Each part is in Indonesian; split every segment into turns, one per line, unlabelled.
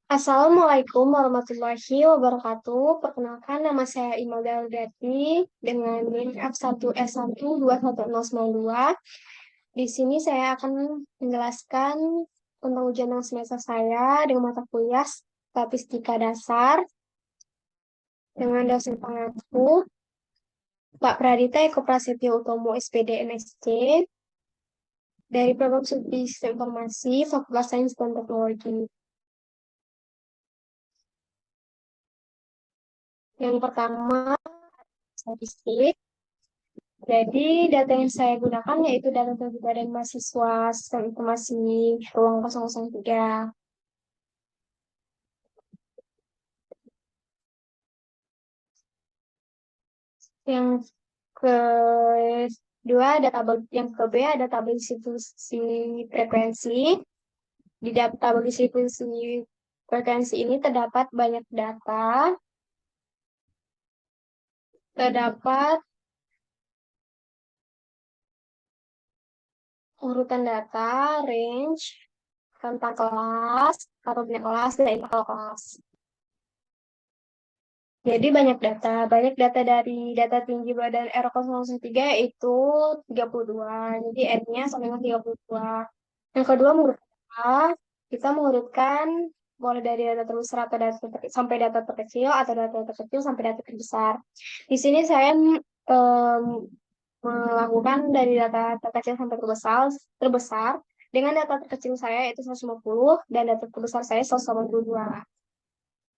Assalamualaikum warahmatullahi wabarakatuh. Perkenalkan, nama saya Imelda Ardati dengan NIM F1S1211092. Di sini saya akan menjelaskan tentang ujian yang semester saya dengan mata kuliah Statistika Dasar dengan dosen pengaku Pak Pradita Eko Prasetyo Utomo SPD MSc dari program studi Sistem Informasi Fakultas Sains dan Teknologi. Yang pertama, statistik. Jadi data yang saya gunakan yaitu data terbuka dari mahasiswa Sistem Informasi Ruang 003. Yang kedua ada tabel, yang ke B ada tabel distribusi frekuensi. Di tabel distribusi frekuensi ini terdapat banyak data, terdapat urutan data, range, tentang kelas, kategori kelas, dan interval kelas. Jadi banyak data dari data tinggi badan R003 itu 32. Jadi N-nya sama dengan 32. Yang kedua mengurutkan, kita mengurutkan mulai dari data terbesar atau sampai data terkecil atau data terkecil sampai data terbesar. Di sini saya em, melakukan dari data terkecil sampai terbesar dengan data terkecil saya itu 150 dan data terbesar saya 182.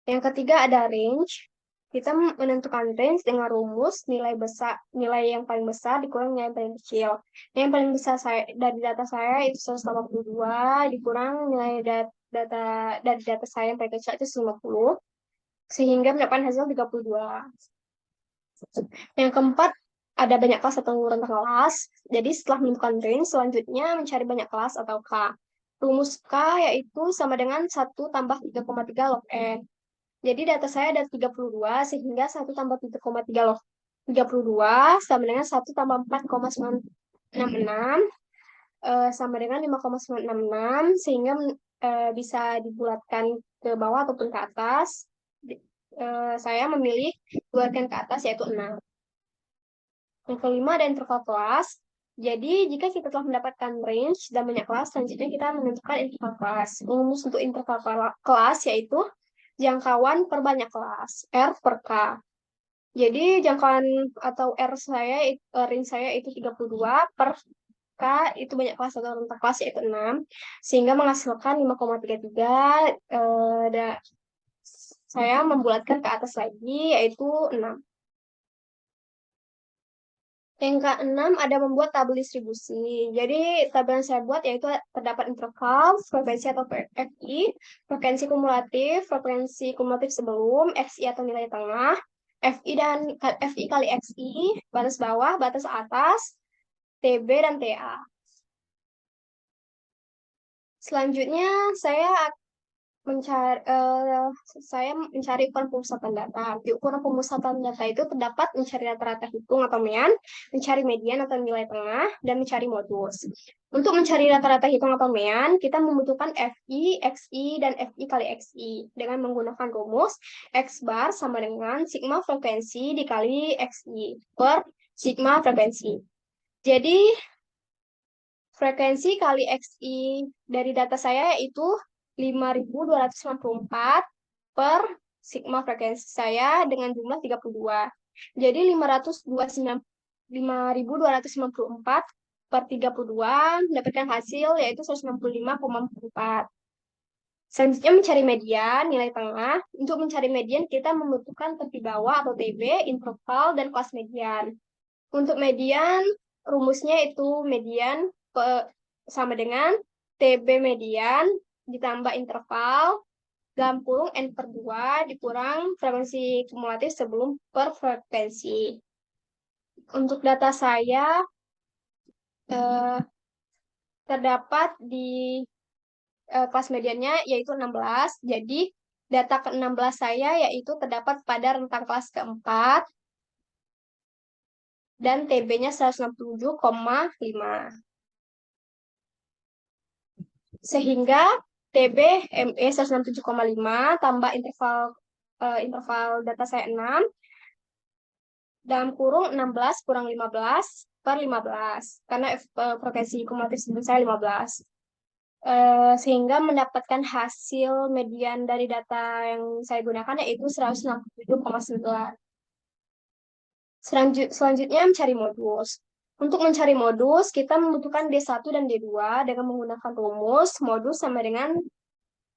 Yang ketiga ada range. Kita menentukan range dengan rumus nilai yang paling besar dikurang nilai yang paling kecil. Yang paling besar saya dari data saya itu 182 dikurang nilai data dari data saya yang paling kecil itu 50 sehingga mendapatkan hasil 32. Yang keempat ada banyak kelas atau rentang kelas. Jadi setelah menentukan range, selanjutnya mencari banyak kelas atau K. Rumus K yaitu sama dengan 1 tambah 3,3 log N. Jadi data saya ada 32, sehingga 1 tambah 3,3 log 32 sama dengan 1 tambah 4,966 sama dengan 5,966, sehingga bisa dibulatkan ke bawah ataupun ke atas. Saya memilih bulatkan ke atas yaitu 6. Yang kelima ada interval kelas. Jadi, jika kita telah mendapatkan range dan banyak kelas, selanjutnya kita menentukan interval kelas. Rumus untuk interval kelas yaitu jangkauan per banyak kelas, R per K. Jadi, jangkauan atau range saya itu 32 per K itu banyak kelas atau rentang kelas yaitu 6, sehingga menghasilkan 5,33. Saya membulatkan ke atas lagi yaitu 6. Yang keenam ada membuat tabel distribusi. Jadi tabel yang saya buat yaitu terdapat interval, frekuensi atau FI, frekuensi kumulatif sebelum, XI atau nilai tengah, FI kali XI, batas bawah, batas atas, TB dan TA. Selanjutnya mencari, saya mencari ukuran pemusatan data. Di ukuran pemusatan data itu terdapat mencari rata-rata hitung atau mean, mencari median atau nilai tengah, dan mencari modus. Untuk mencari rata-rata hitung atau mean, kita membutuhkan FI, XI, dan FI kali XI dengan menggunakan rumus X bar sama dengan sigma frekuensi dikali XI per sigma frekuensi. Jadi, frekuensi kali XI dari data saya itu 5.294 per sigma frekuensi saya dengan jumlah 32. Jadi 5.294 per 32 mendapatkan hasil yaitu 165,4. Selanjutnya mencari median, nilai tengah. Untuk mencari median kita membutuhkan tepi bawah atau TB, interval, dan kelas median. Untuk median, rumusnya itu median sama dengan TB median ditambah interval dalam kurung N per 2 dikurang frekuensi kumulatif sebelum per frekuensi. Untuk data saya terdapat di kelas mediannya yaitu 16. Jadi data ke-16 saya yaitu terdapat pada rentang kelas keempat dan TB-nya 167,5. Sehingga TB ME 167,5 tambah interval data saya 6 dalam kurung 16 kurang 15 per 15 karena frekuensi kumulatif sebelum saya 15. Sehingga mendapatkan hasil median dari data yang saya gunakan yaitu 167,9. Selanjutnya mencari modus. Untuk mencari modus, kita membutuhkan D1 dan D2 dengan menggunakan rumus modus sama dengan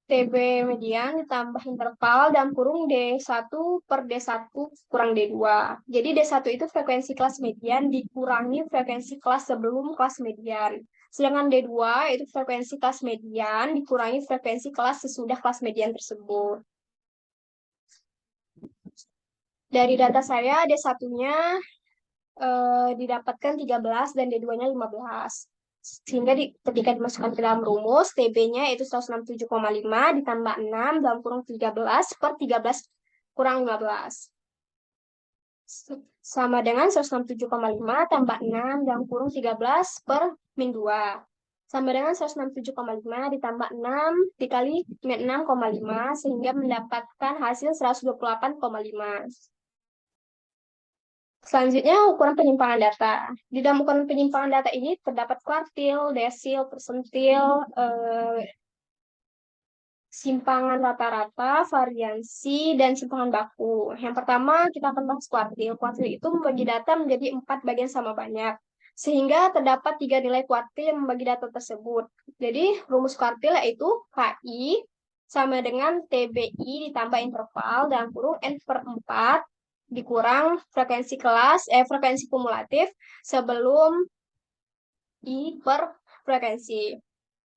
TB median ditambah interval dalam kurung D1 per D1 kurang D2. Jadi D1 itu frekuensi kelas median dikurangi frekuensi kelas sebelum kelas median. Sedangkan D2 itu frekuensi kelas median dikurangi frekuensi kelas sesudah kelas median tersebut. Dari data saya, D1-nya didapatkan 13 dan D2-nya 15. Sehingga ketika dimasukkan ke dalam rumus, TB-nya itu 167,5 ditambah 6 dalam kurung 13 per 13 kurang 15. Sama dengan 167,5 tambah 6 dalam kurung 13 per min 2. Sama dengan 167,5 ditambah 6 dikali min 6,5 sehingga mendapatkan hasil 128,5. Selanjutnya, ukuran penyimpangan data. Di dalam ukuran penyimpangan data ini terdapat kuartil, desil, persentil, simpangan rata-rata, variansi, dan simpangan baku. Yang pertama, kita akan bahas kuartil. Kuartil itu membagi data menjadi 4 bagian sama banyak. Sehingga terdapat 3 nilai kuartil yang membagi data tersebut. Jadi, rumus kuartil yaitu KI sama dengan TBI ditambah interval dalam kurung N per 4 dikurang frekuensi kumulatif sebelum I per frekuensi.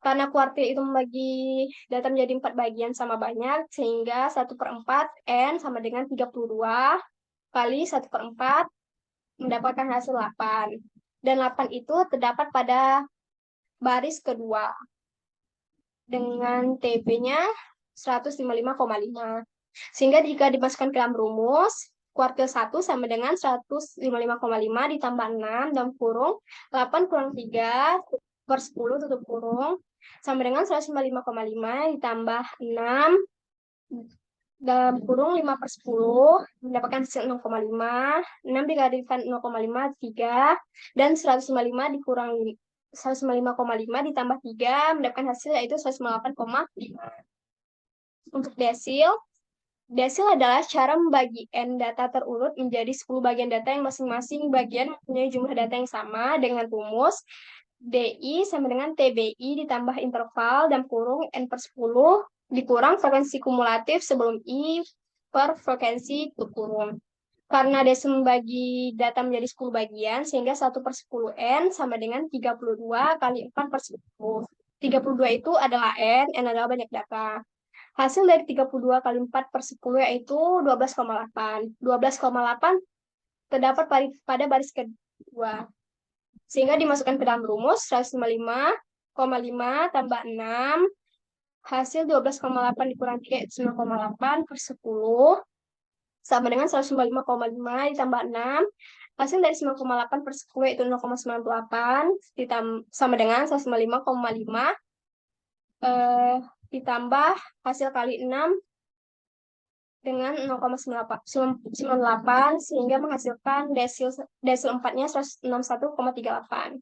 Karena kuartil itu membagi data menjadi 4 bagian sama banyak, sehingga 1 per 4 N sama dengan 32 kali 1 per 4 mendapatkan hasil 8. Dan 8 itu terdapat pada baris kedua dengan TB-nya 155,5. Sehingga jika dimasukkan ke dalam rumus, kuartil 1 sama dengan 155,5 ditambah 6 dalam kurung 8 kurang 3 per 10 tutup kurung sama dengan 155,5 ditambah 6 dalam kurung 5 per 10 mendapatkan hasil 0,5. 6 dikalikan 0,5 3 dan 155 dikurangi 155,5 ditambah 3 mendapatkan hasil yaitu 158,5. Untuk desil adalah cara membagi N data terurut menjadi 10 bagian data yang masing-masing bagian mempunyai jumlah data yang sama dengan rumus DI sama dengan TBI ditambah interval dan kurung N per 10 dikurang frekuensi kumulatif sebelum I per frekuensi kurung. Karena desil membagi data menjadi 10 bagian, sehingga 1 per 10 N sama dengan 32 kali 4 per 10. 32 itu adalah N adalah banyak data. Hasil dari 32 kali 4 per 10 yaitu 12,8. 12,8 terdapat pada baris kedua. Sehingga dimasukkan ke dalam rumus 155,5 tambah 6. Hasil 12,8 dikurang 3 itu 9,8 per 10. Sama dengan 155,5 ditambah 6. Hasil dari 9,8 per 10 itu 0,98. Sama dengan 155,5 ditambah hasil kali 6 dengan 0,98 sehingga menghasilkan desil 4-nya 161,38.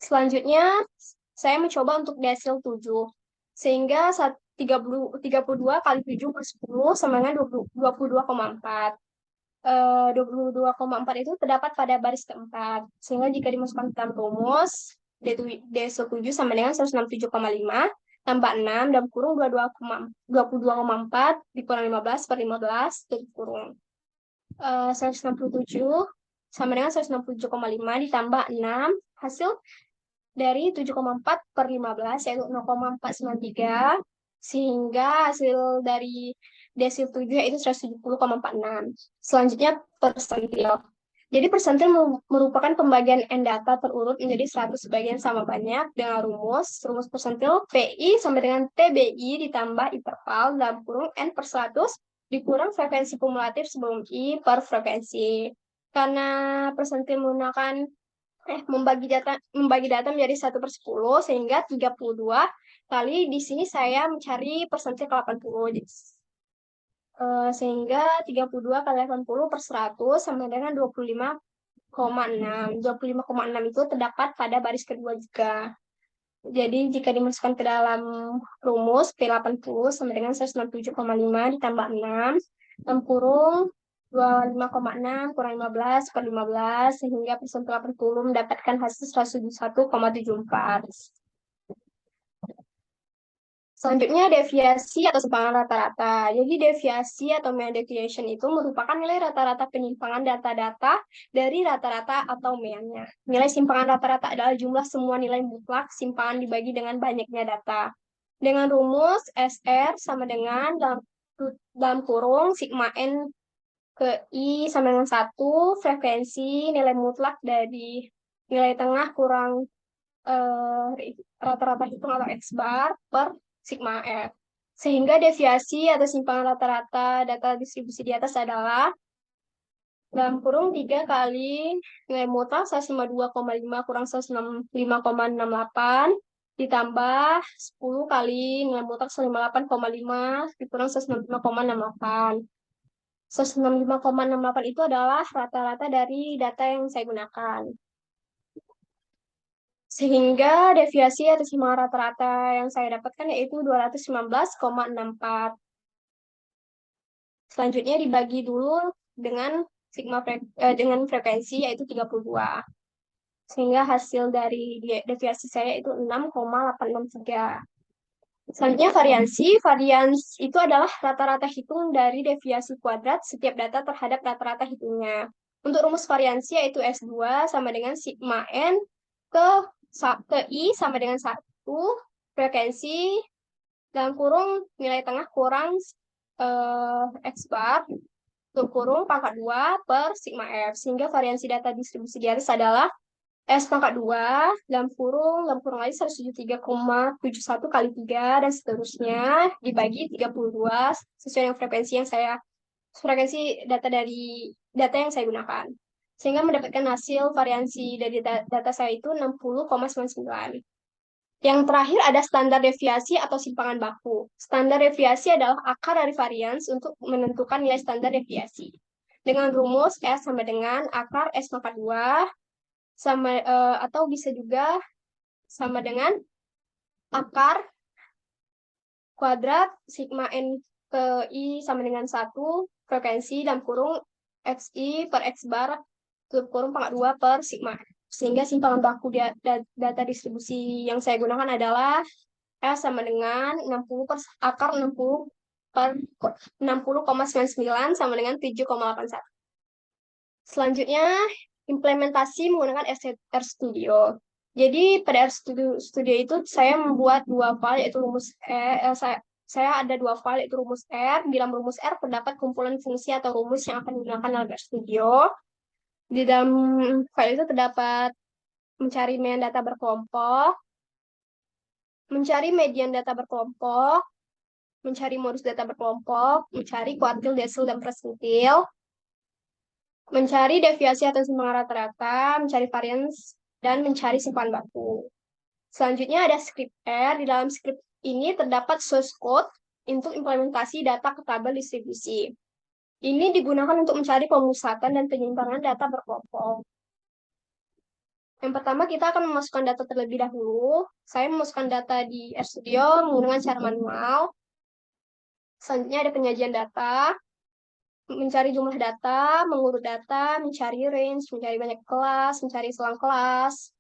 Selanjutnya, saya mencoba untuk desil 7. Sehingga 32 kali 7 per 10 sama dengan 22,4. 22,4 itu terdapat pada baris keempat. Sehingga jika dimasukkan ke dalam rumus, desil 7 sama dengan 167,5 tambah 6 dalam kurung 22,4 dikurang 15 per 15 tutup kurung. 167 sama dengan 167,5 ditambah 6 hasil dari 7,4 per 15 yaitu 0,493 sehingga hasil dari desil 7 yaitu 170,46. Selanjutnya persentil. Jadi persentil merupakan pembagian N data terurut menjadi 100 bagian sama banyak dengan rumus persentil PI sama dengan TBI ditambah interval dalam kurung N per 100 dikurang frekuensi kumulatif sebelum I per frekuensi. Karena persentil menggunakan membagi data menjadi 1/10 sehingga 32 kali di sini saya mencari persentase ke 80. Sehingga 32 kali 80 per 100 sama dengan 25,6. 25,6 itu terdapat pada baris kedua juga. Jadi jika dimasukkan ke dalam rumus P80 sama dengan 167,5 ditambah 6, dalam kurung 25,6 kurang 15 per 15, sehingga persentase 80 mendapatkan hasil 171,74. Selanjutnya deviasi atau simpangan rata-rata. Jadi deviasi atau mean deviation itu merupakan nilai rata-rata penyimpangan data-data dari rata-rata atau meannya. Nilai simpangan rata-rata adalah jumlah semua nilai mutlak simpangan dibagi dengan banyaknya data. Dengan rumus SR sama dengan dalam kurung sigma N ke I sama dengan 1, frekuensi nilai mutlak dari nilai tengah kurang rata-rata hitung atau X bar per sigma F. Sehingga deviasi atau simpangan rata-rata data distribusi di atas adalah dalam kurung 3 kali nilai mutlak 152,5 kurang 165,68 ditambah 10 kali nilai mutlak 158,5 dikurang 165,68. 165,68 itu adalah rata-rata dari data yang saya gunakan. Sehingga deviasi atau simpangan rata-rata yang saya dapatkan yaitu 219,64. Selanjutnya dibagi dulu dengan dengan frekuensi yaitu 32. Sehingga hasil dari deviasi saya itu 6,863. Selanjutnya variansi. Varians itu adalah rata-rata hitung dari deviasi kuadrat setiap data terhadap rata-rata hitungnya. Untuk rumus variansi yaitu S2 sama dengan sigma N ke I sama dengan 1, frekuensi dalam kurung nilai tengah kurang X bar, tutup kurung pangkat 2 per sigma F. Sehingga variansi data distribusi di atas adalah S pangkat 2, dalam kurung lagi 173,71 kali 3, dan seterusnya, dibagi 32, sesuai dengan frekuensi data yang saya gunakan. Sehingga mendapatkan hasil variansi dari data saya itu 60,99. Yang terakhir ada standar deviasi atau simpangan baku. Standar deviasi adalah akar dari varians untuk menentukan nilai standar deviasi. Dengan rumus S sama dengan akar S pangkat 2, atau bisa juga sama dengan akar kuadrat sigma N ke I sama dengan 1, frekuensi dalam kurung XI per X bar tutup kurung pangkat 2 per sigma. Sehingga simpangan baku data distribusi yang saya gunakan adalah S sama dengan 60 per akar 60 per 60,99 sama dengan 7,81. Selanjutnya, implementasi menggunakan RStudio. Jadi pada RStudio itu saya membuat dua file, yaitu saya ada dua file, yaitu rumus R. Di dalam rumus R terdapat kumpulan fungsi atau rumus yang akan digunakan dalam RStudio. Di dalam file itu terdapat mencari mean data berkelompok, mencari median data berkelompok, mencari modus data berkelompok, mencari kuartil, desil, dan persentil, mencari deviasi atau simpangan rata-rata, mencari varians, dan mencari simpangan baku. Selanjutnya ada script R. Di dalam script ini terdapat source code untuk implementasi data ke tabel distribusi. Ini digunakan untuk mencari pemusatan dan penyimpangan data berkelompok. Yang pertama, kita akan memasukkan data terlebih dahulu. Saya memasukkan data di RStudio menggunakan cara manual. Selanjutnya ada penyajian data, mencari jumlah data, mengurut data, mencari range, mencari banyak kelas, mencari selang kelas,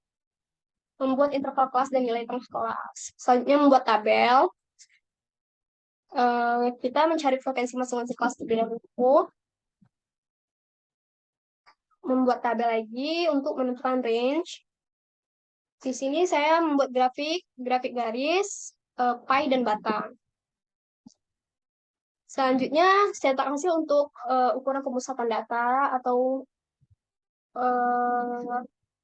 membuat interval kelas dan nilai tengah kelas. Selanjutnya membuat tabel. Kita mencari frekuensi masing-masing kelas terlebih dahulu. Membuat tabel lagi untuk menentukan range. Di sini saya membuat grafik garis, pie, dan batang. Selanjutnya, cetak hasil untuk ukuran pemusatan data atau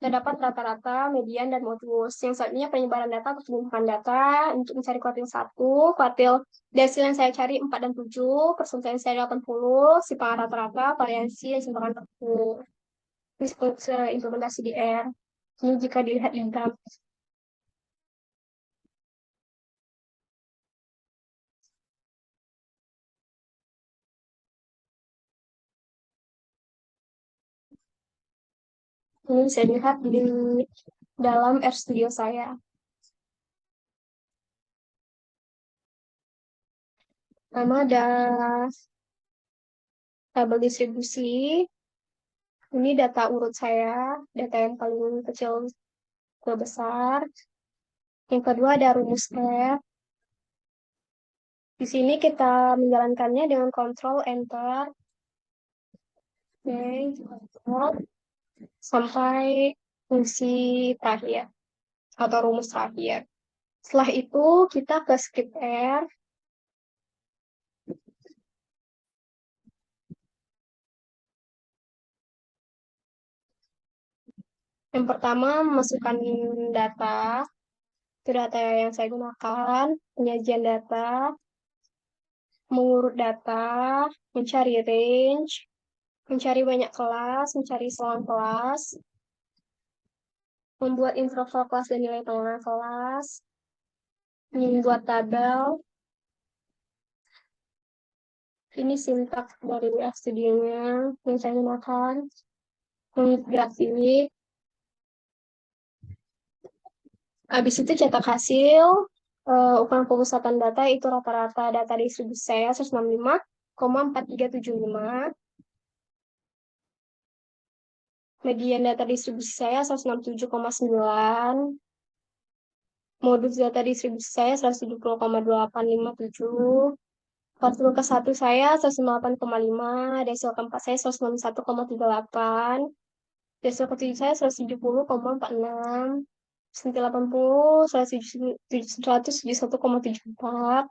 terdapat rata-rata, median, dan modulus. Yang selanjutnya penyebaran data atau penyimpanan data untuk mencari kuartil 1, kuartil desil yang saya cari 4 dan 7, persentase yang saya 80, simpangan rata-rata, variansi, dan simpangan baku. Ini implementasi di R. Ini jika dilihat di graf. Ini bisa dilihat di dalam RStudio saya. Pertama ada tabel distribusi. Ini data urut saya, data yang paling kecil ke besar. Yang kedua ada rumus F. Di sini kita menjalankannya dengan Ctrl Enter. Oke, Ctrl sampai fungsi terakhir atau rumus terakhir. Setelah itu kita ke script R. Yang pertama memasukkan data, itu data yang saya gunakan, penyajian data, mengurut data, mencari range, mencari banyak kelas, mencari selang kelas, membuat interval kelas dan nilai tengah kelas, membuat tabel. Ini sintaks dari RStudio-nya yang saya gunakan, grafik. Habis itu cetak hasil, ukuran pemusatan data itu rata-rata data distribusi saya 165,4375. Median data distribusi saya 167,9. Modus data distribusi saya 170,857. Kuartil ke-1 saya 108,5. Desil ke-4 saya 161,38. Desil ke-7 saya 170,46. Persentil 80, 171,74.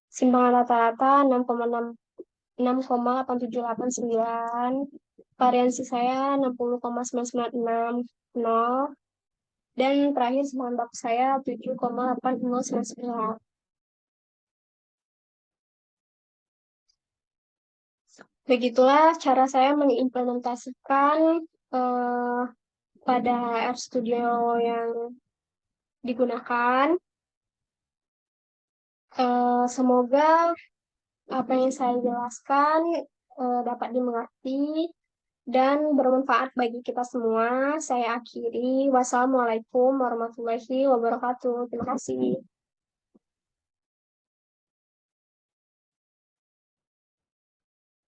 Simpangan rata-rata 6,87889. Variansi saya 60,9960. Dan terakhir simpangan baku saya 7,8099. Begitulah cara saya mengimplementasikan eh, pada RStudio yang digunakan. Semoga apa yang saya jelaskan dapat dimengerti dan bermanfaat bagi kita semua. Saya akhiri. Wassalamualaikum warahmatullahi wabarakatuh. Terima kasih.